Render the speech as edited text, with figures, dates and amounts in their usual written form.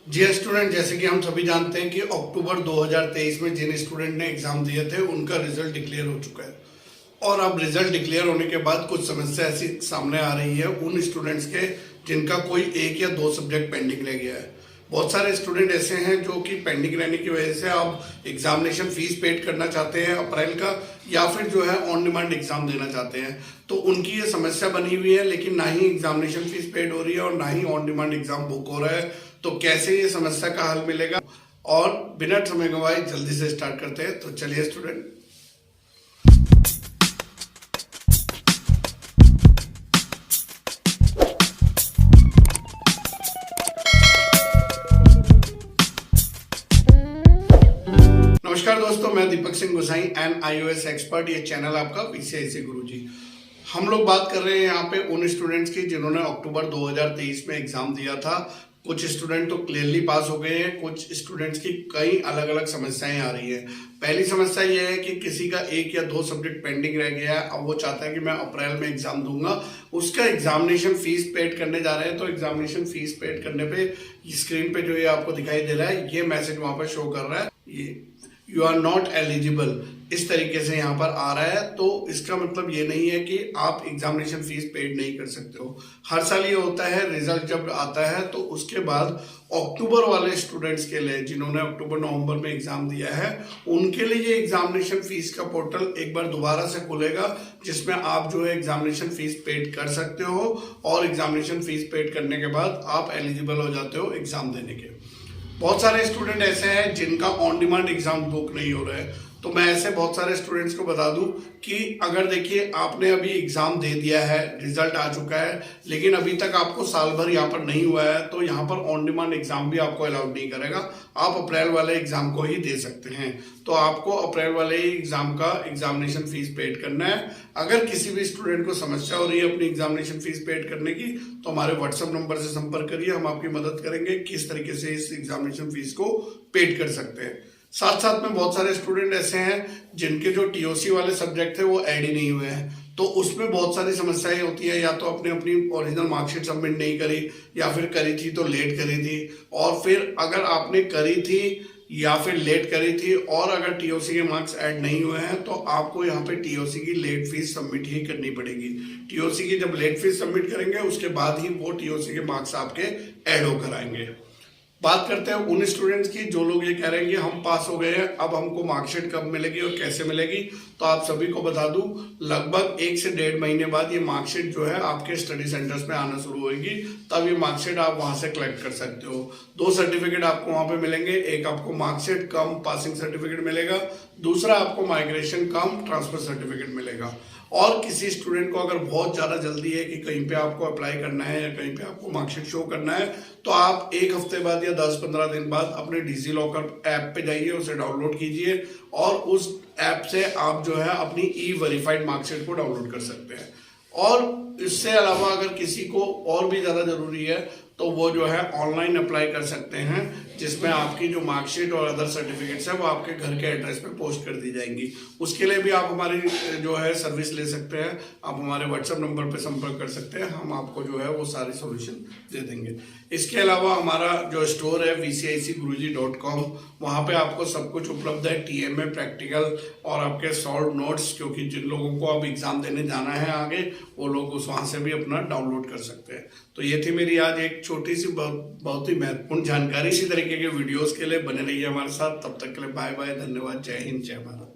जी student, जैसे कि हम सभी जानते हैं कि अक्टूबर 2023 में जिन स्टूडेंट ने एग्जाम दिए थे उनका रिजल्ट डिक्लेयर हो चुका है। और अब रिजल्ट डिक्लेयर होने के बाद कुछ समस्या ऐसी सामने आ रही है उन स्टूडेंट्स के जिनका कोई एक या दो सब्जेक्ट पेंडिंग रह गया है। बहुत सारे स्टूडेंट ऐसे हैं जो कि पेंडिंग रहने की वजह से अब एग्जामिनेशन फीस पेड करना चाहते हैं अप्रैल का, या फिर जो है ऑन डिमांड एग्जाम देना चाहते हैं। तो उनकी ये समस्या बनी हुई है, लेकिन ना ही एग्जामिनेशन फीस पेड हो रही है और ना ही ऑन डिमांड एग्जाम बुक हो रहा है। तो कैसे ये समस्या का हल मिलेगा, और बिना समय गंवाए जल्दी से स्टार्ट करते हैं। तो चलिए स्टूडेंट, नमस्कार दोस्तों, मैं दीपक सिंह गोसाई एंड iOS एक्सपर्ट। ये चैनल आपका पीसीआईसी गुरुजी। हम लोग बात कर रहे हैं यहाँ पे उन स्टूडेंट्स की जिन्होंने अक्टूबर 2023 में एग्जाम दिया था। कुछ स्टूडेंट तो क्लियरली पास हो गए हैं, कुछ स्टूडेंट्स की कई अलग अलग समस्याएं आ रही है। पहली समस्या ये है कि किसी का एक या दो सब्जेक्ट पेंडिंग रह गया है। अब वो चाहता है कि मैं अप्रैल में एग्जाम दूंगा, उसका एग्जामिनेशन फीस पेड करने जा रहे हैं। तो एग्जामिनेशन फीस पेड करने पे स्क्रीन पे जो ये आपको दिखाई दे रहा है, ये मैसेज वहां पर शो कर रहा है, ये यू आर नॉट एलिजिबल, इस तरीके से यहाँ पर आ रहा है। तो इसका मतलब ये नहीं है कि आप एग्जामिनेशन फीस पेड नहीं कर सकते हो। हर साल ये होता है, रिजल्ट जब आता है तो उसके बाद अक्टूबर वाले स्टूडेंट्स के लिए जिन्होंने अक्टूबर नवंबर में एग्जाम दिया है, उनके लिए ये एग्जामिनेशन फीस का पोर्टल एक बार दोबारा से खुलेगा, जिसमें आप जो है एग्जामिनेशन फीस पेड कर सकते हो। और एग्जामिनेशन फीस पेड करने के बाद आप एलिजिबल हो जाते हो एग्जाम देने के। बहुत सारे स्टूडेंट ऐसे हैं जिनका ऑन डिमांड एग्जाम बुक नहीं हो रहा है। तो मैं ऐसे बहुत सारे स्टूडेंट्स को बता दूं कि अगर देखिए आपने अभी एग्जाम दे दिया है, रिजल्ट आ चुका है, लेकिन अभी तक आपको साल भर यहाँ पर नहीं हुआ है, तो यहाँ पर ऑन डिमांड एग्जाम भी आपको अलाउड नहीं करेगा। आप अप्रैल वाले एग्जाम को ही दे सकते हैं। तो आपको अप्रैल वाले एग्जाम का एग्जामिनेशन फीस पेड करना है। अगर किसी भी स्टूडेंट को समस्या हो रही है अपनी एग्जामिनेशन फीस पेड करने की, तो हमारे व्हाट्सएप नंबर से संपर्क करिए, हम आपकी मदद करेंगे किस तरीके से इस एग्जामिनेशन फीस को पेड कर सकते हैं। साथ साथ में बहुत सारे स्टूडेंट ऐसे हैं जिनके जो टीओसी वाले सब्जेक्ट थे वो ऐड ही नहीं हुए हैं। तो उसमें बहुत सारी समस्याएं होती है, या तो अपनी अपनी ओरिजिनल मार्कशीट सबमिट नहीं करी, या फिर करी थी तो लेट करी थी। और फिर अगर आपने करी थी या फिर लेट करी थी और अगर टीओसी के मार्क्स ऐड नहीं हुए हैं, तो आपको यहाँ पे टीओसी की लेट फीस सबमिट ही करनी पड़ेगी। टीओसी की जब लेट फीस सबमिट करेंगे उसके बाद ही वो टीओसी के मार्क्स आपके ऐड होकर आएंगे। बात करते हैं उन स्टूडेंट्स की जो लोग ये कह रहे हैं कि हम पास हो गए हैं, अब हमको मार्कशीट कब मिलेगी और कैसे मिलेगी। तो आप सभी को बता दूं, लगभग 1 से 1.5 महीने बाद ये मार्कशीट जो है आपके स्टडी सेंटर्स में आना शुरू होगी। तब ये मार्कशीट आप वहां से कलेक्ट कर सकते हो। 2 सर्टिफिकेट आपको वहां पे मिलेंगे, एक आपको मार्कशीट कम पासिंग सर्टिफिकेट मिलेगा, दूसरा आपको माइग्रेशन कम ट्रांसफर सर्टिफिकेट मिलेगा। और किसी स्टूडेंट को अगर बहुत ज़्यादा जल्दी है कि कहीं पे आपको अप्लाई करना है या कहीं पे आपको मार्कशीट शो करना है, तो आप 1 हफ्ते बाद या 10-15 दिन बाद अपने डिजी लॉकर ऐप पे जाइए, उसे डाउनलोड कीजिए और उस ऐप से आप जो है अपनी ई वेरीफाइड मार्कशीट को डाउनलोड कर सकते हैं। और इससे अलावा अगर किसी को और भी ज़्यादा ज़रूरी है तो वो जो है ऑनलाइन अप्लाई कर सकते हैं, जिसमें आपकी जो मार्कशीट और अदर सर्टिफिकेट्स है वो आपके घर के एड्रेस पे पोस्ट कर दी जाएंगी। उसके लिए भी आप हमारी जो है सर्विस ले सकते हैं। आप हमारे व्हाट्सएप नंबर पे संपर्क कर सकते हैं, हम आपको जो है वो सारी सॉल्यूशन दे देंगे। इसके अलावा हमारा जो स्टोर है vcicguruji.com, वहाँ पे आपको सब कुछ उपलब्ध है, टीएमए प्रैक्टिकल और आपके सॉल्व नोट्स, क्योंकि जिन लोगों को अब एग्जाम देने जाना है आगे, वो लोग उस वहाँ से भी अपना डाउनलोड कर सकते हैं। तो ये थी मेरी आज एक छोटी सी बहुत ही महत्वपूर्ण जानकारी। इसी तरीके के वीडियोस के लिए बने रहिए हमारे साथ। तब तक के लिए बाय बाय, धन्यवाद, जय हिंद, जय भारत।